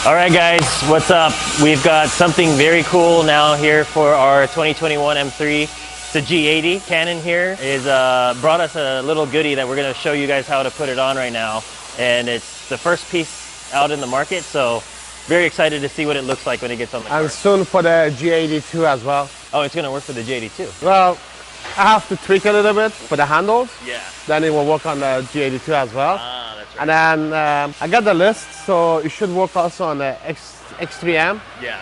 All right, guys, what's up? We've got something very cool now here for our 2021 M3. It's a G80. Canon here is brought us a little goodie that we're going to show you guys how to put it on right now. And it's the first piece out in the market, so very excited to see what it looks like when it gets on the car. And soon for the G82 as well. Oh, it's going to work for the G82. Well, I have to tweak a little bit for the handles. Yeah. Then it will work on the G82 as well. Ah, that's right. And then I got the list, so it should work also on the X3M, Yeah.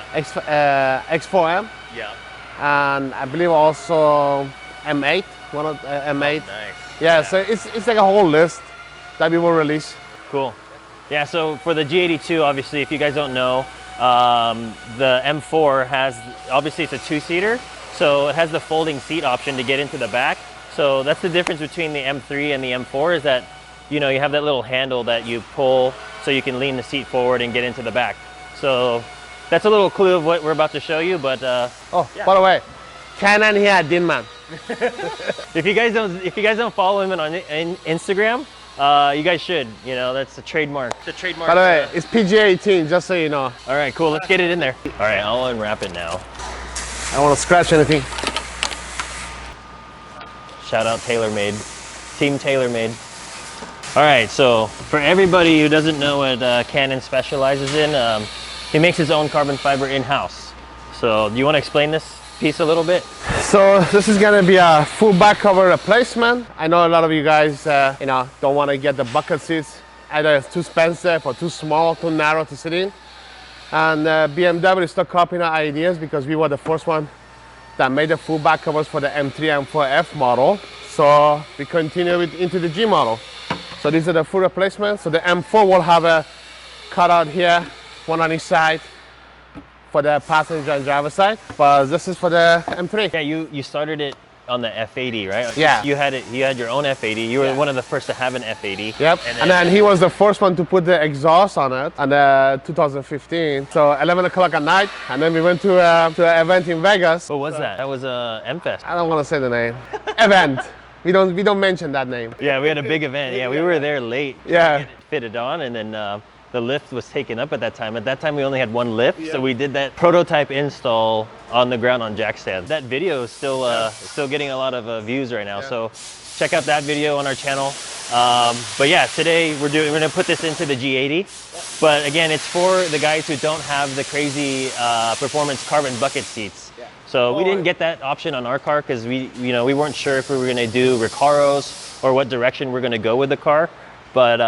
X4M, Yeah. and I believe also M8, one of M8. Oh, nice. Yeah, so it's like a whole list that we will release. Cool. Yeah, so for the G82, obviously, if you guys don't know, the M4 has, obviously it's a two-seater, so it has the folding seat option to get into the back. So that's the difference between the M3 and the M4 is that, you know, you have that little handle that you pull so you can lean the seat forward and get into the back. So that's a little clue of what we're about to show you, but Oh, yeah. by the way, Canon here at Dinmann. If you guys don't follow him on Instagram, you guys should. You know, that's a trademark. It's a trademark. By the way, it's PG-18, just so you know. All right, cool. Let's get it in there. All right, I'll unwrap it now. I don't want to scratch anything. Shout out TaylorMade, Team TaylorMade. All right, so for everybody who doesn't know what Canon specializes in, he makes his own carbon fiber in-house. So do you want to explain this piece a little bit? So this is going to be a full back cover replacement. I know a lot of you guys, you know, don't want to get the bucket seats. Either it's too expensive or too small, too narrow to sit in. And BMW is still copying our ideas because we were the first one that made the full back covers for the M3 M4 F model. So we continue it into the G model. So these are the full replacements. So the M4 will have a cutout here, one on each side for the passenger and driver side. But this is for the M3. Yeah, you started it on the F80, right? Yeah. You had your own F80. You were Yeah. one of the first to have an F80. Yep. And then he was the first one to put the exhaust on it in 2015. So 11 o'clock at night, and then we went to an event in Vegas. What was that? That was M-Fest. I don't want to say the name. Event. We don't mention that name. Yeah, we had a big event. Yeah, we were there late. Yeah. To get it fitted on, and then the lift was taken up at that time. At that time, we only had one lift, so we did that prototype install on the ground on jack stands. That video is still getting a lot of views right now. So check out that video on our channel. But yeah, today we're gonna put this into the G80. But again, it's for the guys who don't have the crazy performance carbon bucket seats. So we didn't get that option on our car because we weren't sure if we were gonna do Recaros or what direction we're gonna go with the car. But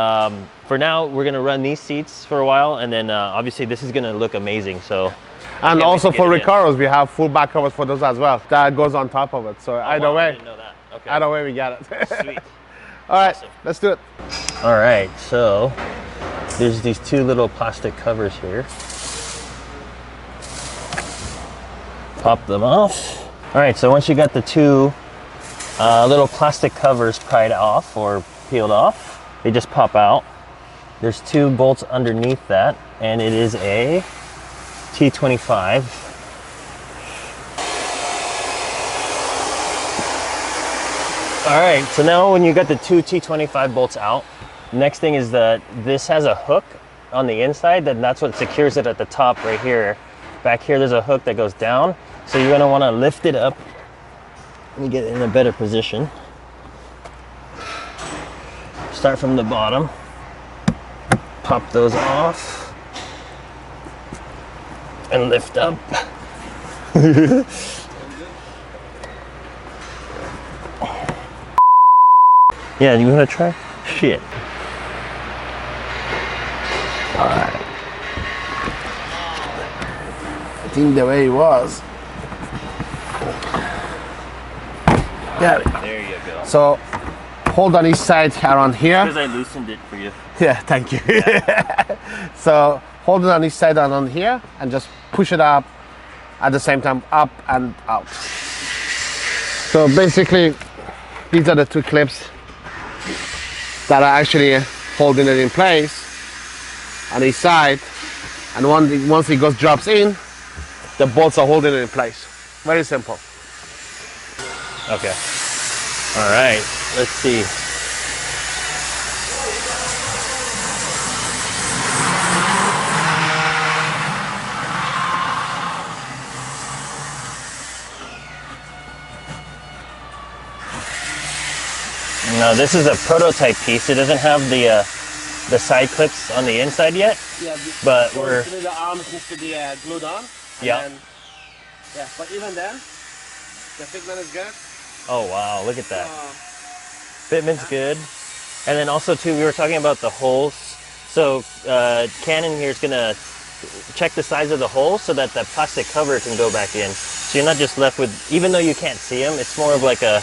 for now, we're gonna run these seats for a while, and then obviously this is gonna look amazing. So, and also for Recaros, we have full back covers for those as well. That goes on top of it. So either way, I didn't know that. Okay. either way, we got it. Sweet. All right, Awesome. let's do it. All right, so there's these two little plastic covers here. Pop them off. All right, so once you got the two little plastic covers pried off or peeled off, they just pop out. There's two bolts underneath that, and it is a T25. All right, so now when you got the two T25 bolts out, next thing is that this has a hook on the inside, that's what secures it at the top right here. Back here, there's a hook that goes down. So you're gonna wanna lift it up. Let me get it in a better position. Start from the bottom. Pop those off. And lift up. Yeah, you wanna try? Shit. All right. I think the way it was. Got it. There you go. So hold on each side around here. Because I loosened it for you. Yeah, thank you. So hold it on each side and on here, and just push it up at the same time, up and out. So basically, these are the two clips that are actually holding it in place on each side. And once it drops in, the bolts are holding it in place. Very simple. Okay. All right. Let's see. Now this is a prototype piece. It doesn't have the side clips on the inside yet. Yeah, but so we're the arms needs to be glued on. Yeah. Then, yeah, but even then, the fitment is good. Oh wow, look at that. Fitment's good. And then also too, we were talking about the holes. So Canon here is gonna check the size of the hole so that the plastic cover can go back in. So you're not just left with, even though you can't see them, it's more of like a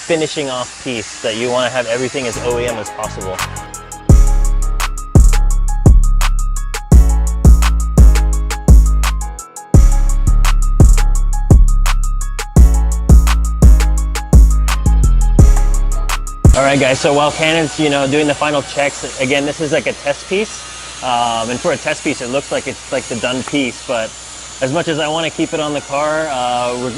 finishing off piece that you want to have everything as OEM as possible. All right, guys, so while Canon's, doing the final checks, again, this is like a test piece. And for a test piece, it looks like it's like the done piece, but as much as I want to keep it on the car,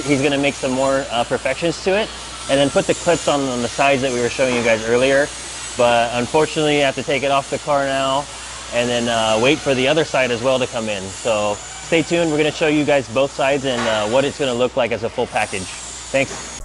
he's going to make some more perfections to it, and then put the clips on the sides that we were showing you guys earlier. But unfortunately, I have to take it off the car now, and then wait for the other side as well to come in. So stay tuned. We're going to show you guys both sides and what it's going to look like as a full package. Thanks.